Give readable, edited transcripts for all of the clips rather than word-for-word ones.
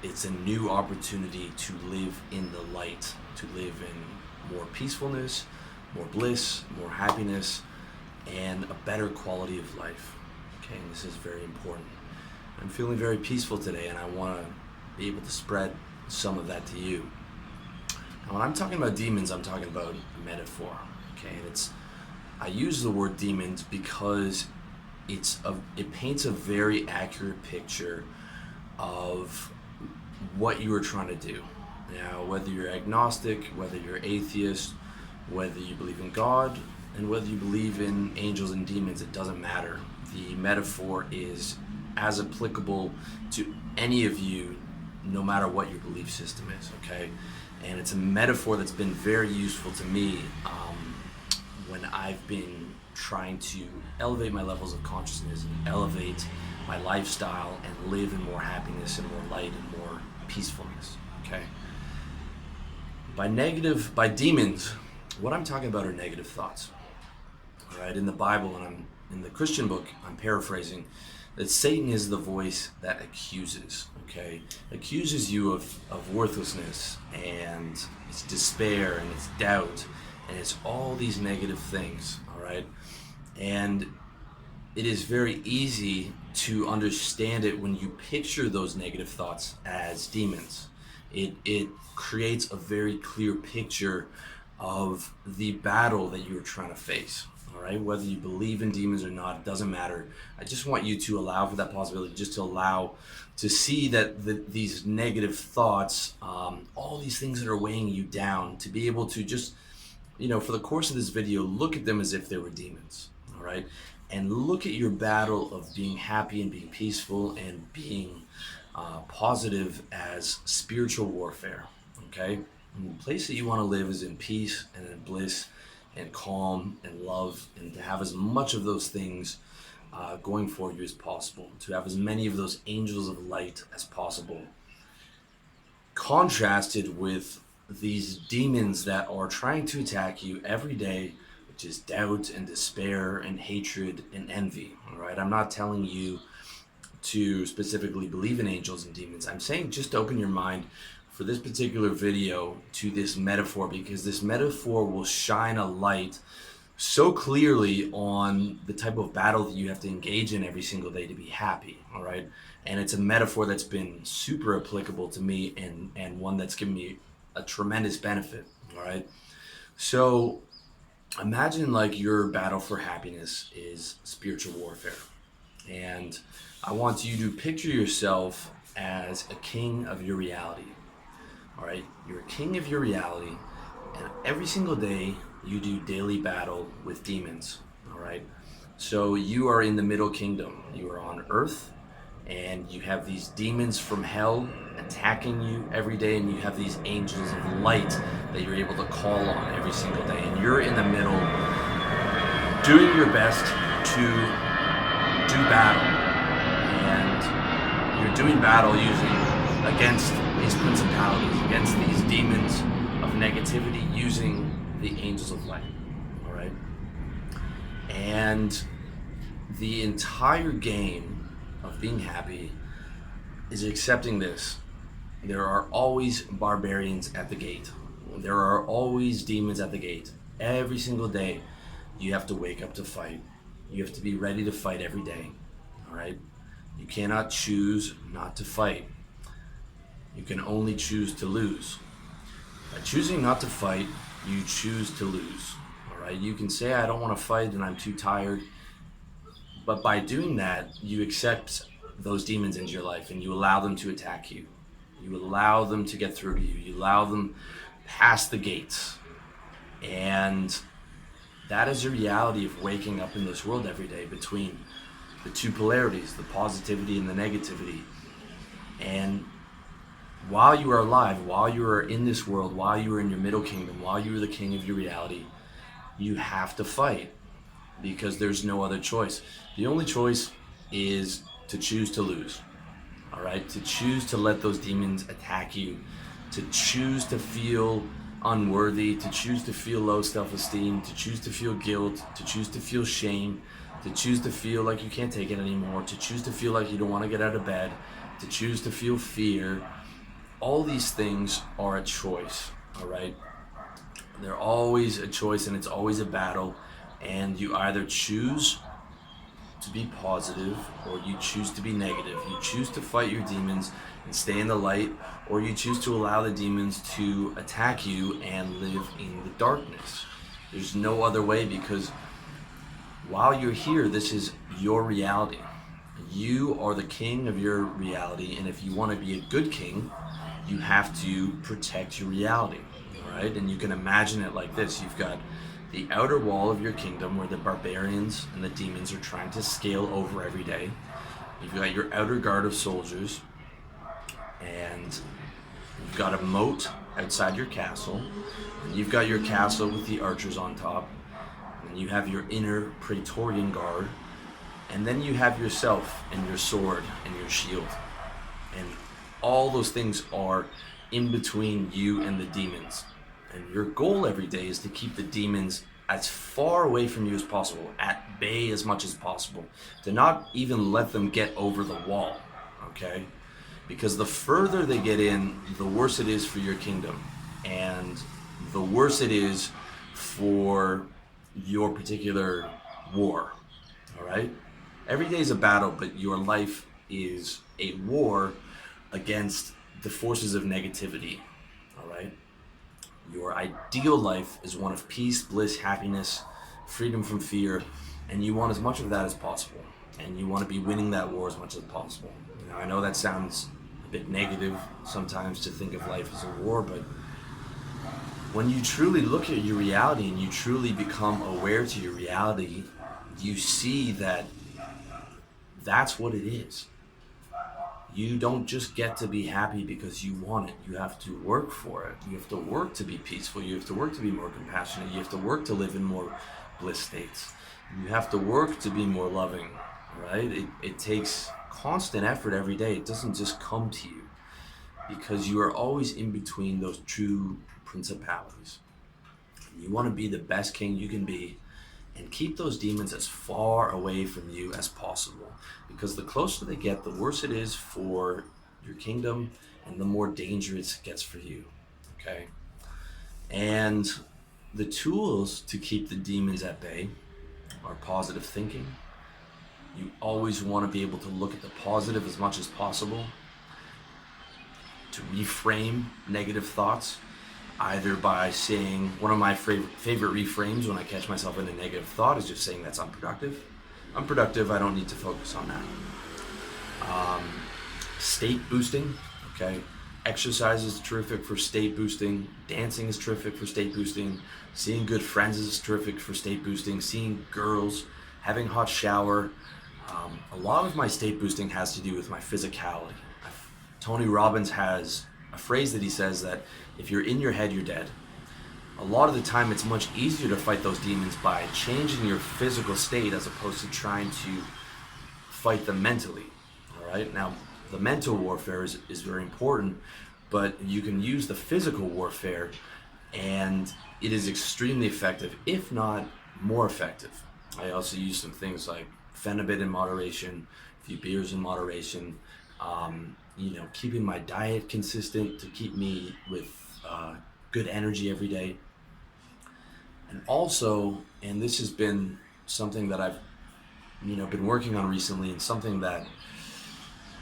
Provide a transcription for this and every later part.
it's a new opportunity to live in the light, to live in more peacefulness, more bliss, more happiness, and a better quality of life. Okay, and this is very important. I'm feeling very peaceful today, and I want to be able to spread some of that to you. Now, when I'm talking about demons, I'm talking about a metaphor. Okay, and I use the word demons because it paints a very accurate picture of what you are trying to do. Now, whether you're agnostic, whether you're atheist, whether you believe in God, and whether you believe in angels and demons, it doesn't matter. The metaphor is as applicable to any of you, no matter what your belief system is, okay? And it's a metaphor that's been very useful to me when I've been trying to elevate my levels of consciousness and elevate my lifestyle and live in more happiness and more light and more peacefulness, okay? By demons, what I'm talking about are negative thoughts. All right, in the Bible and in the Christian book, I'm paraphrasing that Satan is the voice that accuses, okay? Accuses you of worthlessness, and it's despair, and it's doubt, and it's all these negative things, all right? And it is very easy to understand it when you picture those negative thoughts as demons. It creates a very clear picture of the battle that you're trying to face. All right, whether you believe in demons or not, it doesn't matter. I just want you to allow for that possibility, just to allow to see that these negative thoughts, all these things that are weighing you down, to be able to just, for the course of this video, look at them as if they were demons. All right, and look at your battle of being happy and being peaceful and being positive as spiritual warfare. Okay, and the place that you want to live is in peace and in bliss and calm and love, and to have as much of those things going for you as possible, to have as many of those angels of light as possible, contrasted with these demons that are trying to attack you every day, which is doubt and despair and hatred and envy. All right, I'm not telling you to specifically believe in angels and demons. I'm saying just open your mind for this particular video to this metaphor, because this metaphor will shine a light so clearly on the type of battle that you have to engage in every single day to be happy. All right, and it's a metaphor that's been super applicable to me, and one that's given me a tremendous benefit. All right, so imagine like your battle for happiness is spiritual warfare, and I want you to picture yourself as a king of your reality. All right, you're a king of your reality, and every single day you do daily battle with demons. All right, so you are in the middle kingdom. You are on earth, and you have these demons from hell attacking you every day, and you have these angels of light that you're able to call on every single day, and you're in the middle doing your best to do battle, and you're doing battle against these principalities, against these demons of negativity, using the angels of light. All right, and the entire game of being happy is accepting this. There are always barbarians at the gate. There are always demons at the gate. Every single day you have to wake up to fight. You have to be ready to fight every day. All right, you cannot choose not to fight. You can only choose to lose. By choosing not to fight, you choose to lose. All right, you can say, I don't want to fight and I'm too tired. But by doing that, you accept those demons into your life, and you allow them to attack you. You allow them to get through to you. You allow them past the gates. And that is the reality of waking up in this world every day, between the two polarities, the positivity and the negativity. And while you are alive, while you are in this world, while you are in your middle kingdom, while you are the king of your reality, you have to fight, because there's no other choice. The only choice is to choose to lose. All right, to choose to let those demons attack you, to choose to feel unworthy, to choose to feel low self-esteem, to choose to feel guilt, to choose to feel shame, to choose to feel like you can't take it anymore, to choose to feel like you don't want to get out of bed, to choose to feel fear, all these things are a choice, all right? They're always a choice, and it's always a battle, and you either choose to be positive or you choose to be negative. You choose to fight your demons and stay in the light, or you choose to allow the demons to attack you and live in the darkness. There's no other way, because while you're here, this is your reality. You are the king of your reality, and if you want to be a good king, you have to protect your reality, all right? And you can imagine it like this. You've got the outer wall of your kingdom where the barbarians and the demons are trying to scale over every day. You've got your outer guard of soldiers, and you've got a moat outside your castle, and you've got your castle with the archers on top, and you have your inner Praetorian guard, and then you have yourself and your sword and your shield. And all those things are in between you and the demons. And your goal every day is to keep the demons as far away from you as possible, at bay as much as possible, to not even let them get over the wall, okay? Because the further they get in, the worse it is for your kingdom, and the worse it is for your particular war, all right? Every day is a battle, but your life is a war against the forces of negativity, all right? Your ideal life is one of peace, bliss, happiness, freedom from fear, and you want as much of that as possible, and you want to be winning that war as much as possible. Now, I know that sounds a bit negative sometimes to think of life as a war, but when you truly look at your reality and you truly become aware to your reality, you see that that's what it is. You don't just get to be happy because you want it. You have to work for it. You have to work to be peaceful. You have to work to be more compassionate. You have to work to live in more bliss states. You have to work to be more loving, right? It takes constant effort every day. It doesn't just come to you, because you are always in between those true principalities. You want to be the best king you can be, and keep those demons as far away from you as possible, because the closer they get, the worse it is for your kingdom and the more dangerous it gets for you, okay? And the tools to keep the demons at bay are positive thinking. You always want to be able to look at the positive as much as possible, to reframe negative thoughts, either by saying, one of my favorite reframes when I catch myself in a negative thought is just saying that's unproductive. Unproductive, I don't need to focus on that. State boosting, okay? Exercise is terrific for state boosting. Dancing is terrific for state boosting. Seeing good friends is terrific for state boosting. Seeing girls, having a hot shower. A lot of my state boosting has to do with my physicality. Tony Robbins has a phrase that he says that if you're in your head, you're dead. A lot of the time, it's much easier to fight those demons by changing your physical state as opposed to trying to fight them mentally, all right? Now, the mental warfare is very important, but you can use the physical warfare, and it is extremely effective, if not more effective. I also use some things like Phenibut in moderation, a few beers in moderation, keeping my diet consistent to keep me with good energy every day. And also, and this has been something that I've been working on recently, and something that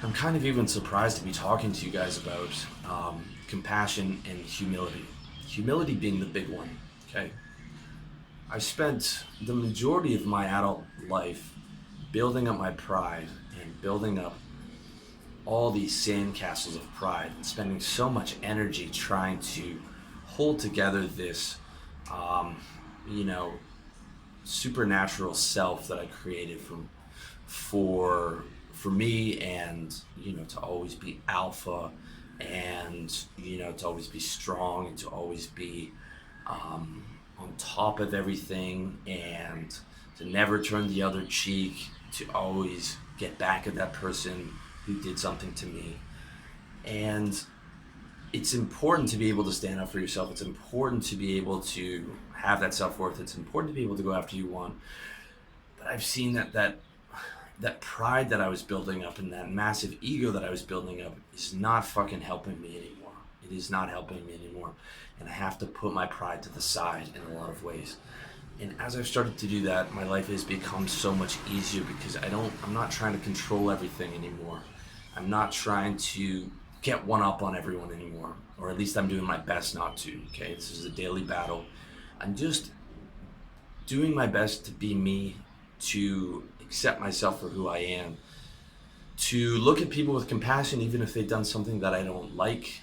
I'm kind of even surprised to be talking to you guys about, compassion and humility. Humility being the big one, okay? I spent the majority of my adult life building up my pride and building up all these sandcastles of pride, and spending so much energy trying to hold together this, supernatural self that I created for me, and to always be alpha, and to always be strong, and to always be on top of everything, and to never turn the other cheek, to always get back at that person who did something to me. And it's important to be able to stand up for yourself. It's important to be able to have that self-worth. It's important to be able to go after you want. But I've seen that pride that I was building up, and that massive ego that I was building up, is not fucking helping me anymore. It is not helping me anymore. And I have to put my pride to the side in a lot of ways. And as I've started to do that, my life has become so much easier because I'm not trying to control everything anymore. I'm not trying to get one up on everyone anymore, or at least I'm doing my best not to. Okay, this is a daily battle. I'm just doing my best to be me, to accept myself for who I am, to look at people with compassion even if they've done something that I don't like,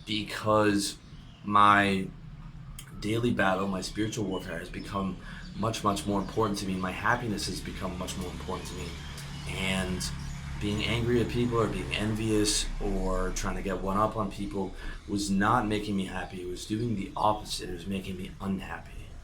because my daily battle, my spiritual warfare has become much, much more important to me. My happiness has become much more important to me. And being angry at people or being envious or trying to get one up on people was not making me happy. It was doing the opposite. It was making me unhappy.